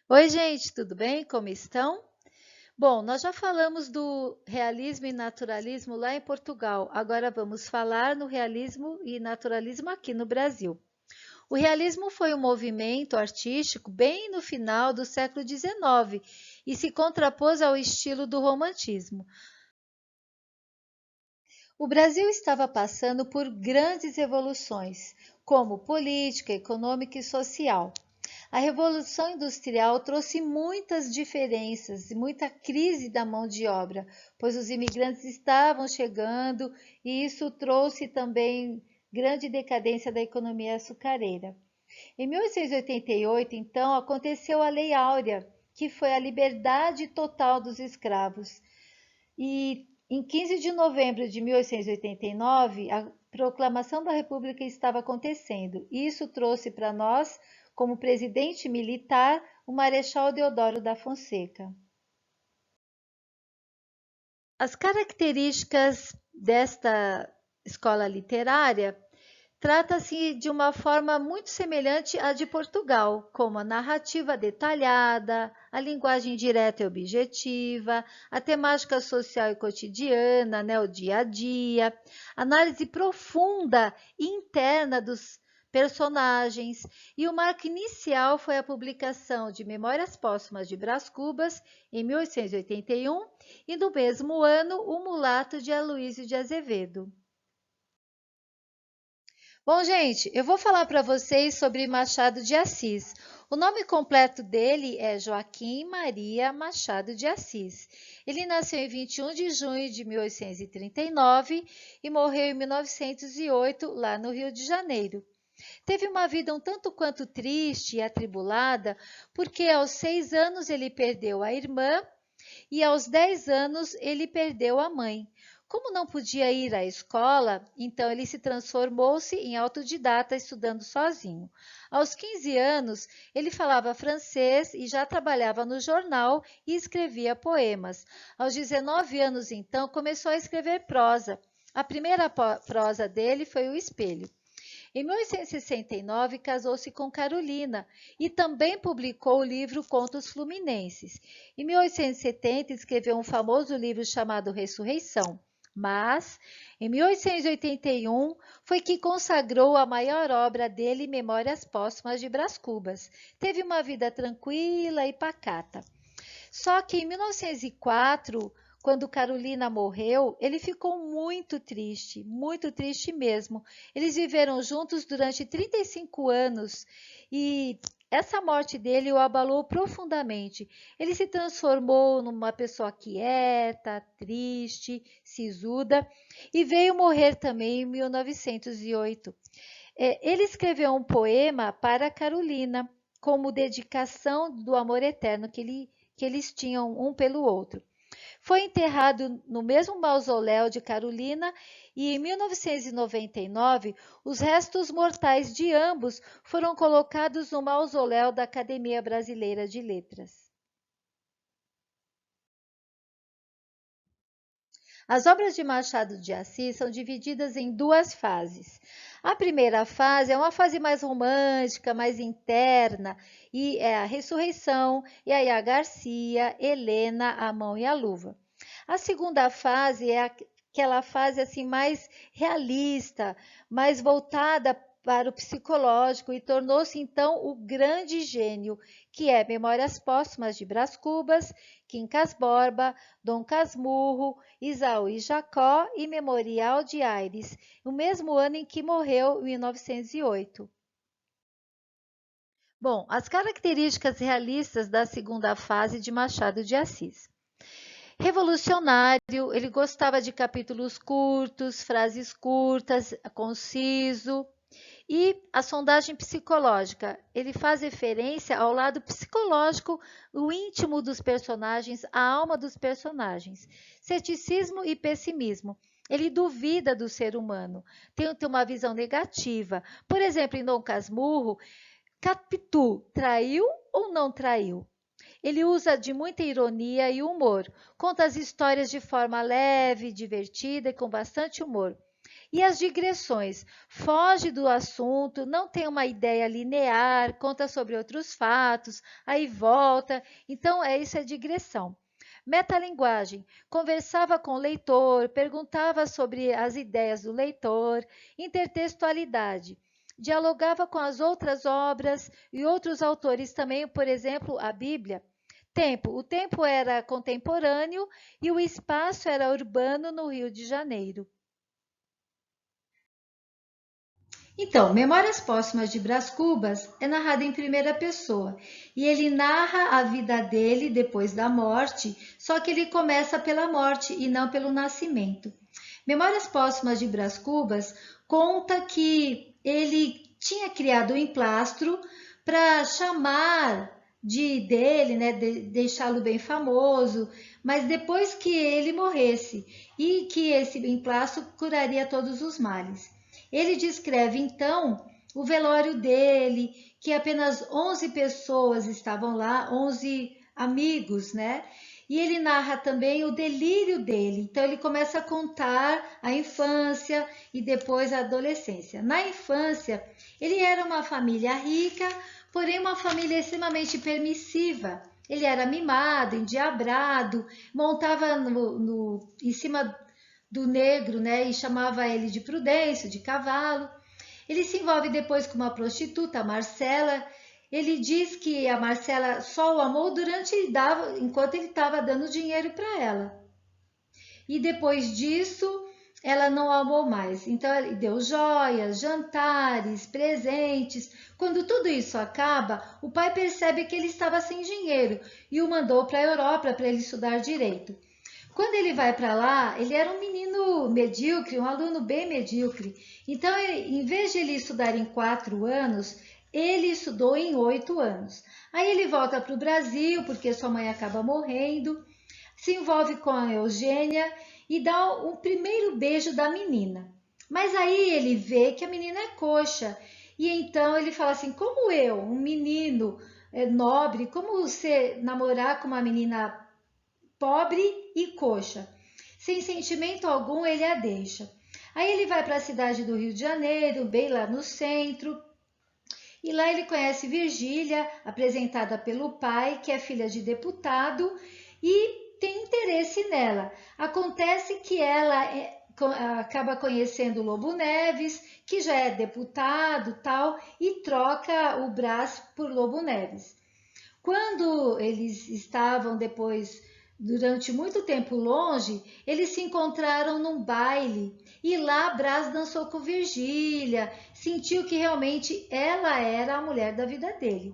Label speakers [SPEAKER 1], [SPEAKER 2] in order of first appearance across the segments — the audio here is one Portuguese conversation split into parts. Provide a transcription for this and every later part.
[SPEAKER 1] Oi, gente, tudo bem? Como estão? Bom, nós já falamos do realismo e naturalismo lá em Portugal. Agora vamos falar no realismo e naturalismo aqui no Brasil. O realismo foi um movimento artístico bem no final do século XIX e se contrapôs ao estilo do romantismo. O Brasil estava passando por grandes revoluções, como política, econômica e social. A Revolução Industrial trouxe muitas diferenças e muita crise da mão de obra, pois os imigrantes estavam chegando e isso trouxe também grande decadência da economia açucareira. Em 1888, então, aconteceu a Lei Áurea, que foi a liberdade total dos escravos. E em 15 de novembro de 1889, a proclamação da República estava acontecendo. Isso trouxe para nós, como presidente militar, o Marechal Deodoro da Fonseca. As características desta escola literária trata-se de uma forma muito semelhante à de Portugal, como a narrativa detalhada, a linguagem direta e objetiva, a temática social e cotidiana, né, o dia a dia, análise profunda e interna dos personagens, e o marco inicial foi a publicação de Memórias Póstumas de Brás Cubas, em 1881, e no mesmo ano, O Mulato de Aloísio de Azevedo. Bom, gente, eu vou falar para vocês sobre Machado de Assis. O nome completo dele é Joaquim Maria Machado de Assis. Ele nasceu em 21 de junho de 1839 e morreu em 1908, lá no Rio de Janeiro. Teve uma vida um tanto quanto triste e atribulada, porque aos 6 anos ele perdeu a irmã e aos 10 anos ele perdeu a mãe. Como não podia ir à escola, então ele se transformou-se em autodidata, estudando sozinho. Aos 15 anos, ele falava francês e já trabalhava no jornal e escrevia poemas. Aos 19 anos, então, começou a escrever prosa. A primeira prosa dele foi O Espelho. Em 1869, casou-se com Carolina e também publicou o livro Contos Fluminenses. Em 1870, escreveu um famoso livro chamado Ressurreição. Mas, em 1881, foi que consagrou a maior obra dele, Memórias Póstumas de Brás Cubas. Teve uma vida tranquila e pacata. Só que em 1904, quando Carolina morreu, ele ficou muito triste mesmo. Eles viveram juntos durante 35 anos e essa morte dele o abalou profundamente. Ele se transformou numa pessoa quieta, triste, sisuda e veio morrer também em 1908. Ele escreveu um poema para Carolina, como dedicação do amor eterno que eles tinham um pelo outro. Foi enterrado no mesmo mausoléu de Carolina e em 1999 os restos mortais de ambos foram colocados no mausoléu da Academia Brasileira de Letras. As obras de Machado de Assis são divididas em duas fases. A primeira fase é uma fase mais romântica, mais interna, e é a ressurreição, e aí a Garcia, Helena, a mão e a luva. A segunda fase é aquela fase assim mais realista, mais voltada para o psicológico e tornou-se então o grande gênio, que é Memórias Póstumas de Brás Cubas, Quincas Borba, Dom Casmurro, Isaú e Jacó e Memorial de Aires, o mesmo ano em que morreu, em 1908. Bom, as características realistas da segunda fase de Machado de Assis. Revolucionário, ele gostava de capítulos curtos, frases curtas, conciso. E a sondagem psicológica, ele faz referência ao lado psicológico, o íntimo dos personagens, a alma dos personagens. Ceticismo e pessimismo. Ele duvida do ser humano, tem uma visão negativa. Por exemplo, em Dom Casmurro, Capitu traiu ou não traiu? Ele usa de muita ironia e humor, conta as histórias de forma leve, divertida e com bastante humor. E as digressões? Foge do assunto, não tem uma ideia linear, conta sobre outros fatos, aí volta. Então, isso é digressão. Metalinguagem. Conversava com o leitor, perguntava sobre as ideias do leitor. Intertextualidade. Dialogava com as outras obras e outros autores também, por exemplo, a Bíblia. Tempo. O tempo era contemporâneo e o espaço era urbano no Rio de Janeiro. Então, Memórias Póstumas de Brás Cubas é narrado em primeira pessoa e ele narra a vida dele depois da morte, só que ele começa pela morte e não pelo nascimento. Memórias Póstumas de Brás Cubas conta que ele tinha criado um emplastro para chamar dele, né, deixá-lo bem famoso, mas depois que ele morresse e que esse emplastro curaria todos os males. Ele descreve então o velório dele, que apenas 11 pessoas estavam lá, 11 amigos, né? E ele narra também o delírio dele. Então ele começa a contar a infância e depois a adolescência. Na infância, ele era uma família rica, porém uma família extremamente permissiva. Ele era mimado, endiabrado, montava em cima do negro, né? E chamava ele de Prudêncio, de cavalo. Ele se envolve depois com uma prostituta, a Marcela. Ele diz que a Marcela só o amou enquanto ele estava dando dinheiro para ela. E depois disso, ela não amou mais. Então, ele deu joias, jantares, presentes. Quando tudo isso acaba, o pai percebe que ele estava sem dinheiro e o mandou para a Europa para ele estudar direito. Quando ele vai para lá, ele era um menino medíocre, um aluno bem medíocre. Então, em vez de ele estudar em 4 anos, ele estudou em 8 anos. Aí ele volta para o Brasil, porque sua mãe acaba morrendo, se envolve com a Eugênia e dá o primeiro beijo da menina. Mas aí ele vê que a menina é coxa. E então ele fala assim: como eu, um menino nobre, como você namorar com uma menina pobre e coxa? Sem sentimento algum, ele a deixa. Aí ele vai para a cidade do Rio de Janeiro, bem lá no centro, e lá ele conhece Virgília, apresentada pelo pai, que é filha de deputado, e tem interesse nela. Acontece que acaba conhecendo o Lobo Neves, que já é deputado, tal, e troca o Brás por Lobo Neves. Quando eles estavam depois, durante muito tempo longe, eles se encontraram num baile e lá Brás dançou com Virgília, sentiu que realmente ela era a mulher da vida dele.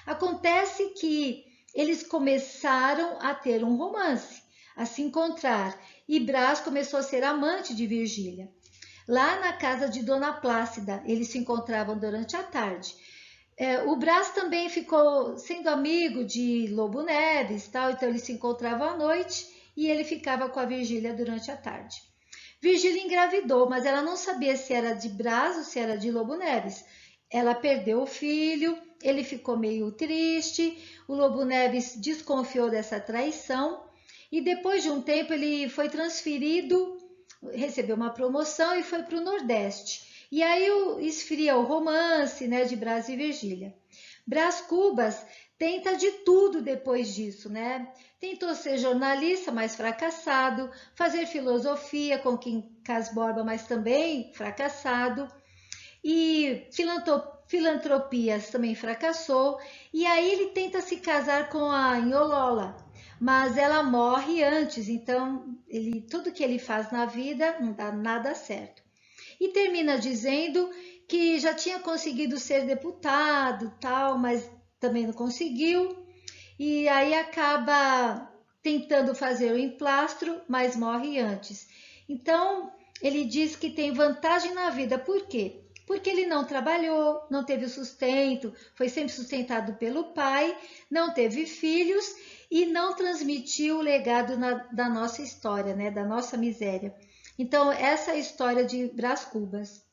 [SPEAKER 1] Acontece que eles começaram a ter um romance, a se encontrar, e Brás começou a ser amante de Virgília. Lá na casa de Dona Plácida, eles se encontravam durante a tarde. O Brás também ficou sendo amigo de Lobo Neves, tal, então eles se encontravam à noite e ele ficava com a Virgília durante a tarde. Virgília engravidou, mas ela não sabia se era de Brás ou se era de Lobo Neves. Ela perdeu o filho, ele ficou meio triste, o Lobo Neves desconfiou dessa traição e depois de um tempo ele foi transferido, recebeu uma promoção e foi para o Nordeste. E aí esfria o romance, né, de Brás e Virgília. Brás Cubas tenta de tudo depois disso, né? Tentou ser jornalista, mas fracassado, fazer filosofia com Quincas Borba, mas também fracassado, e filantropias também fracassou, e aí ele tenta se casar com a Nholola, mas ela morre antes, então tudo que ele faz na vida não dá nada certo. E termina dizendo que já tinha conseguido ser deputado, tal, mas também não conseguiu. E aí acaba tentando fazer o emplastro, mas morre antes. Então, ele diz que tem vantagem na vida. Por quê? Porque ele não trabalhou, não teve sustento, foi sempre sustentado pelo pai, não teve filhos e não transmitiu o legado da nossa história, né, da nossa miséria. Então, essa é a história de Brás Cubas.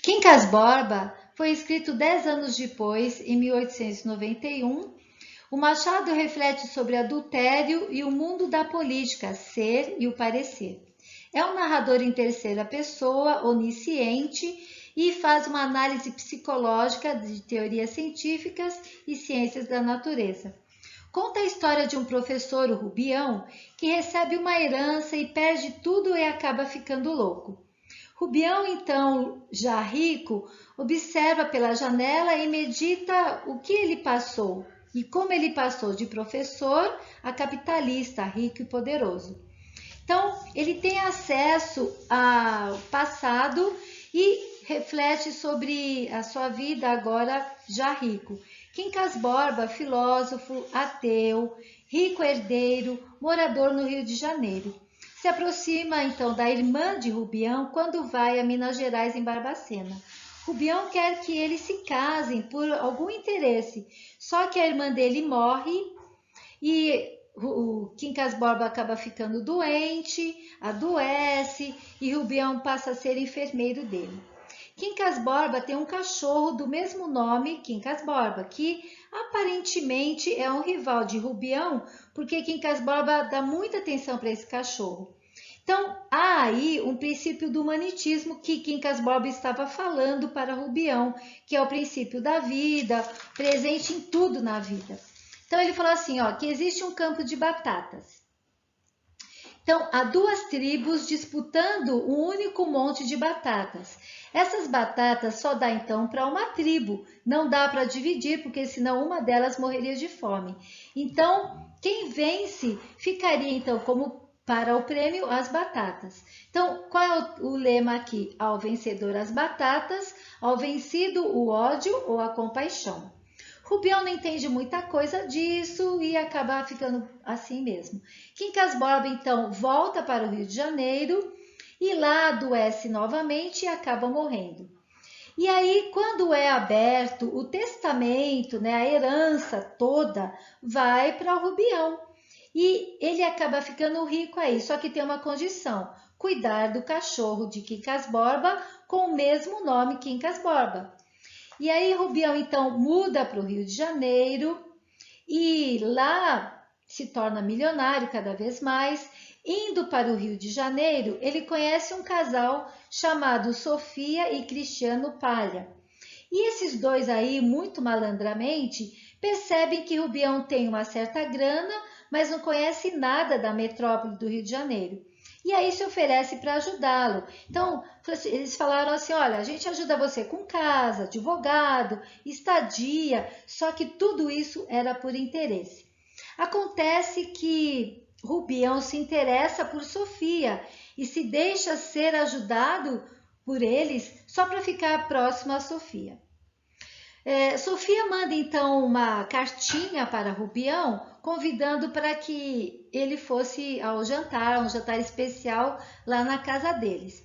[SPEAKER 1] Quincas Borba foi escrito 10 anos depois, em 1891. O Machado reflete sobre adultério e o mundo da política, ser e o parecer. É um narrador em terceira pessoa, onisciente, e faz uma análise psicológica de teorias científicas e ciências da natureza. Conta a história de um professor, o Rubião, que recebe uma herança e perde tudo e acaba ficando louco. Rubião, então, já rico, observa pela janela e medita o que ele passou e como ele passou de professor a capitalista, rico e poderoso. Então, ele tem acesso ao passado e reflete sobre a sua vida agora já rico. Quincas Borba, filósofo, ateu, rico herdeiro, morador no Rio de Janeiro. Se aproxima então da irmã de Rubião quando vai a Minas Gerais em Barbacena. Rubião quer que eles se casem por algum interesse, só que a irmã dele morre e o Quincas Borba acaba ficando doente, adoece e Rubião passa a ser enfermeiro dele. Quincas Borba tem um cachorro do mesmo nome, Quincas Borba, que aparentemente é um rival de Rubião, porque Quincas Borba dá muita atenção para esse cachorro. Então, há aí um princípio do humanitismo que Quincas Borba estava falando para Rubião, que é o princípio da vida, presente em tudo na vida. Então, ele falou assim, ó, que existe um campo de batatas. Então, há duas tribos disputando um único monte de batatas. Essas batatas só dá então para uma tribo, não dá para dividir, porque senão uma delas morreria de fome. Então, quem vence ficaria então como para o prêmio as batatas. Então, qual é o lema aqui? Ao vencedor as batatas, ao vencido o ódio ou a compaixão. Rubião não entende muita coisa disso e acaba ficando assim mesmo. Quincas Borba, então, volta para o Rio de Janeiro e lá adoece novamente e acaba morrendo. E aí, quando é aberto o testamento, né, a herança toda, vai para o Rubião. E ele acaba ficando rico aí, só que tem uma condição: cuidar do cachorro de Quincas Borba com o mesmo nome, Quincas Borba. E aí Rubião então muda para o Rio de Janeiro e lá se torna milionário cada vez mais. Indo para o Rio de Janeiro, ele conhece um casal chamado Sofia e Cristiano Palha. E esses dois aí, muito malandramente, percebem que Rubião tem uma certa grana, mas não conhece nada da metrópole do Rio de Janeiro. E aí se oferece para ajudá-lo. Então, eles falaram assim, olha, a gente ajuda você com casa, advogado, estadia, só que tudo isso era por interesse. Acontece que Rubião se interessa por Sofia e se deixa ser ajudado por eles só para ficar próximo a Sofia. Sofia manda então uma cartinha para Rubião, convidando para que ele fosse ao jantar, um jantar especial lá na casa deles.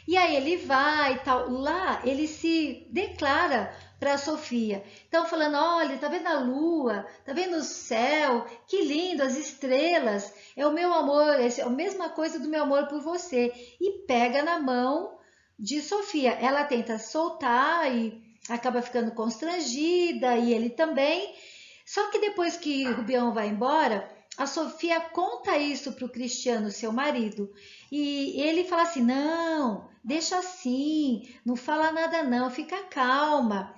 [SPEAKER 1] E aí ele vai e tal. Lá ele se declara para Sofia. Então falando, olha, tá vendo a lua? Tá vendo o céu? Que lindo, as estrelas. É o meu amor, é a mesma coisa do meu amor por você. E pega na mão de Sofia. Ela tenta soltar e acaba ficando constrangida e ele também. Só que depois que Rubião vai embora, a Sofia conta isso para o Cristiano, seu marido, e ele fala assim, não, deixa assim, não fala nada não, fica calma,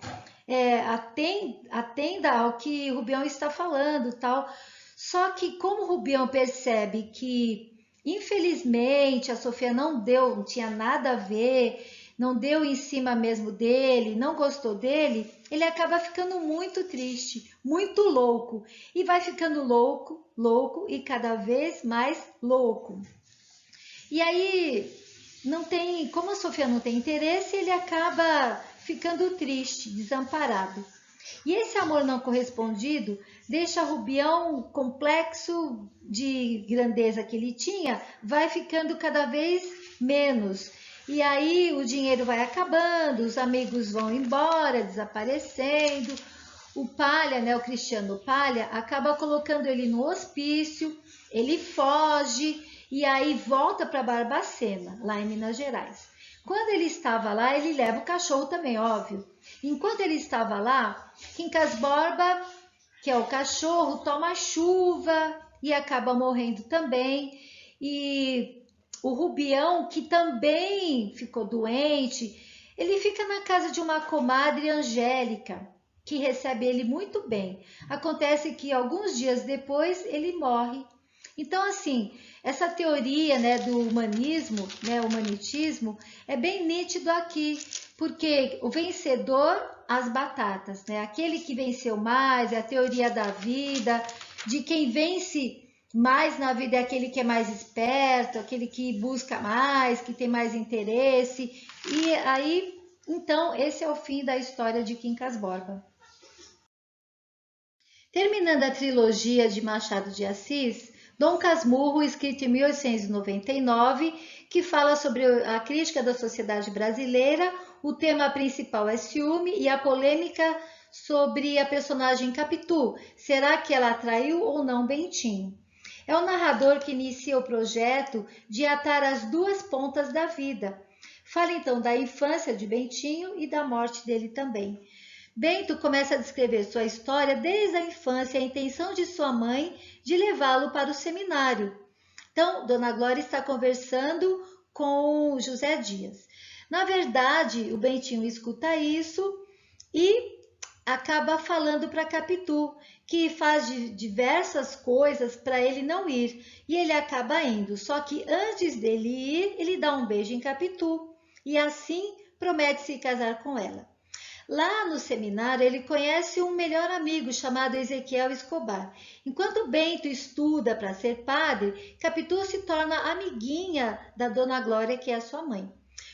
[SPEAKER 1] atenda ao que Rubião está falando, tal. Só que como Rubião percebe que, infelizmente, a Sofia não tinha nada a ver, não deu em cima mesmo dele, não gostou dele, ele acaba ficando muito triste, muito louco. E vai ficando louco, louco e cada vez mais louco. E aí, como a Sofia não tem interesse, ele acaba ficando triste, desamparado. E esse amor não correspondido deixa Rubião, complexo de grandeza que ele tinha, vai ficando cada vez menos. E aí o dinheiro vai acabando, os amigos vão embora, desaparecendo. O Palha, né, o Cristiano Palha, acaba colocando ele no hospício, ele foge e aí volta para Barbacena, lá em Minas Gerais. Quando ele estava lá, ele leva o cachorro também, óbvio. Enquanto ele estava lá, Quincas Borba que é o cachorro, toma chuva e acaba morrendo também. E o Rubião, que também ficou doente, ele fica na casa de uma comadre Angélica, que recebe ele muito bem. Acontece que alguns dias depois ele morre. Então, assim, essa teoria, né, do humanismo, né, humanitismo, é bem nítido aqui, porque o vencedor, as batatas, né, aquele que venceu mais, é a teoria da vida, de quem vence mais na vida é aquele que é mais esperto, aquele que busca mais, que tem mais interesse. E aí, então, esse é o fim da história de Quincas Borba. Terminando a trilogia de Machado de Assis, Dom Casmurro, escrito em 1899, que fala sobre a crítica da sociedade brasileira, o tema principal é ciúme e a polêmica sobre a personagem Capitu. Será que ela atraiu ou não Bentinho? É o narrador que inicia o projeto de atar as duas pontas da vida. Fala então da infância de Bentinho e da morte dele também. Bento começa a descrever sua história desde a infância e a intenção de sua mãe de levá-lo para o seminário. Então, Dona Glória está conversando com José Dias. Na verdade, o Bentinho escuta isso e acaba falando para Capitu, que faz diversas coisas para ele não ir. E ele acaba indo, só que antes dele ir, ele dá um beijo em Capitu e assim promete se casar com ela. Lá no seminário, ele conhece um melhor amigo chamado Ezequiel Escobar. Enquanto Bento estuda para ser padre, Capitu se torna amiguinha da Dona Glória, que é a sua mãe.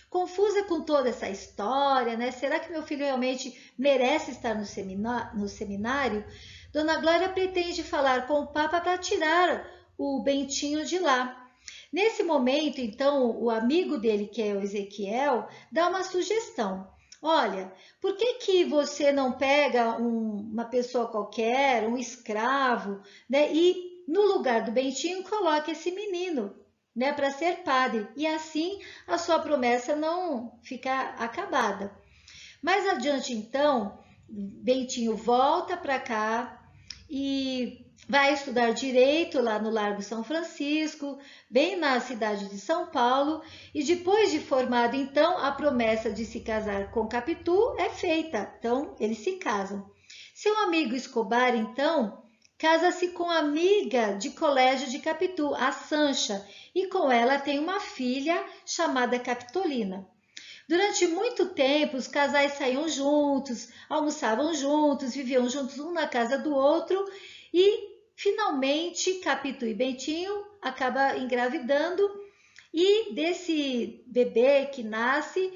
[SPEAKER 1] Confusa com toda essa história, né? Será que meu filho realmente merece estar no seminário? Dona Glória pretende falar com o Papa para tirar o Bentinho de lá. Nesse momento, então, o amigo dele, que é o Ezequiel, dá uma sugestão. Olha, por que você não pega uma pessoa qualquer, um escravo, né, e no lugar do Bentinho coloca esse menino, né, para ser padre, e assim a sua promessa não fica acabada. Mais adiante, então, Bentinho volta para cá e vai estudar direito lá no Largo São Francisco, bem na cidade de São Paulo, e depois de formado, então, a promessa de se casar com Capitu é feita. Então, eles se casam. Seu amigo Escobar, então, casa-se com a amiga de colégio de Capitu, a Sancha, e com ela tem uma filha chamada Capitolina. Durante muito tempo, os casais saíam juntos, almoçavam juntos, viviam juntos um na casa do outro e, finalmente, Capitu e Bentinho acabam engravidando e desse bebê que nasce,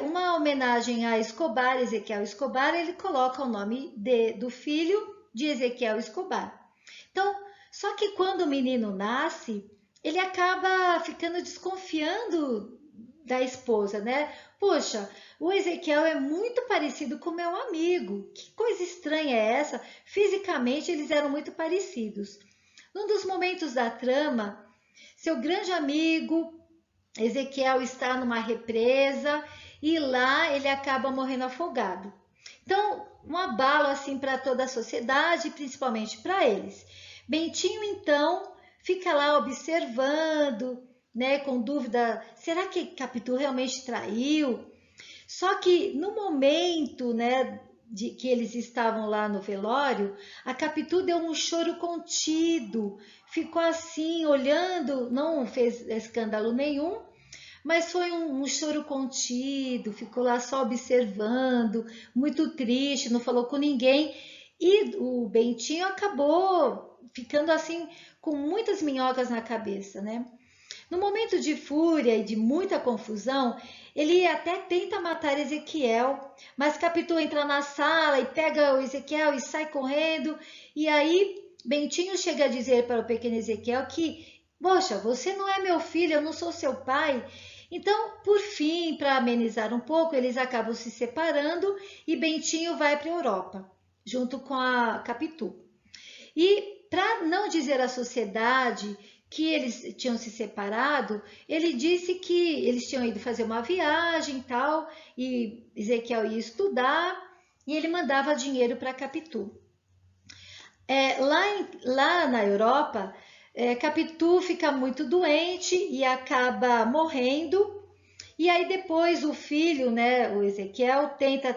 [SPEAKER 1] uma homenagem a Escobar, Ezequiel Escobar, ele coloca o nome do filho de Ezequiel Escobar. Então, só que quando o menino nasce, ele acaba ficando desconfiando da esposa, né? Poxa, o Ezequiel é muito parecido com meu amigo. Que coisa estranha é essa? Fisicamente eles eram muito parecidos. Num dos momentos da trama, seu grande amigo Ezequiel está numa represa e lá ele acaba morrendo afogado. Então, um abalo assim para toda a sociedade, principalmente para eles. Bentinho então fica lá observando, né, com dúvida, será que Capitu realmente traiu? Só que no momento, né, de que eles estavam lá no velório, a Capitu deu um choro contido, ficou assim olhando, não fez escândalo nenhum, mas foi um choro contido, ficou lá só observando, muito triste, não falou com ninguém. E o Bentinho acabou ficando assim com muitas minhocas na cabeça, né? No momento de fúria e de muita confusão, ele até tenta matar Ezequiel, mas Capitu entra na sala e pega o Ezequiel e sai correndo. E aí Bentinho chega a dizer para o pequeno Ezequiel que, poxa, você não é meu filho, eu não sou seu pai. Então, por fim, para amenizar um pouco, eles acabam se separando e Bentinho vai para a Europa, junto com a Capitu. E para não dizer à sociedade que eles tinham se separado, ele disse que eles tinham ido fazer uma viagem e tal, e Ezequiel ia estudar, e ele mandava dinheiro para Capitu. Lá na Europa, Capitu fica muito doente e acaba morrendo. E aí depois o filho, né, o Ezequiel, tenta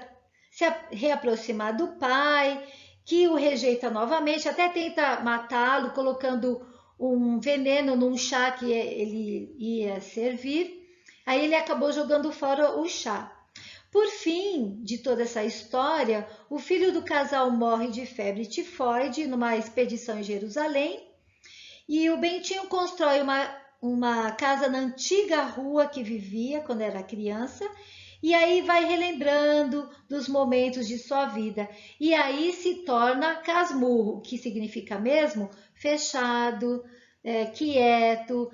[SPEAKER 1] reaproximar do pai, que o rejeita novamente, até tenta matá-lo, colocando um veneno num chá que ele ia servir. Aí ele acabou jogando fora o chá. Por fim de toda essa história, o filho do casal morre de febre tifoide numa expedição em Jerusalém e o Bentinho constrói uma casa na antiga rua que vivia quando era criança e aí vai relembrando dos momentos de sua vida. E aí se torna Casmurro, que significa mesmo fechado, quieto,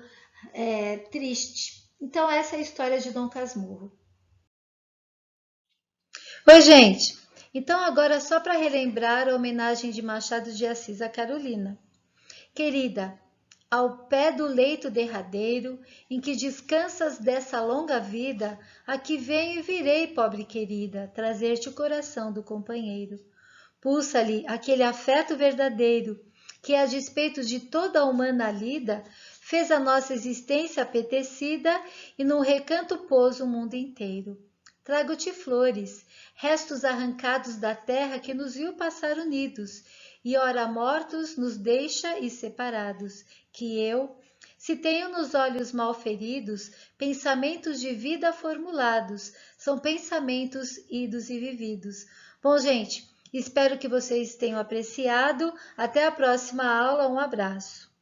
[SPEAKER 1] triste. Então essa é a história de Dom Casmurro. Oi, gente! Então agora só para relembrar a homenagem de Machado de Assis a Carolina. Querida, ao pé do leito derradeiro, em que descansas dessa longa vida, aqui venho e virei, pobre querida, trazer-te o coração do companheiro. Pulsa-lhe aquele afeto verdadeiro, que a despeito de toda a humana lida, fez a nossa existência apetecida e num recanto pôs o mundo inteiro. Trago-te flores, restos arrancados da terra que nos viu passar unidos, e ora mortos nos deixa e separados, que eu, se tenho nos olhos mal feridos, pensamentos de vida formulados, são pensamentos idos e vividos. Bom, gente, espero que vocês tenham apreciado. Até a próxima aula, um abraço.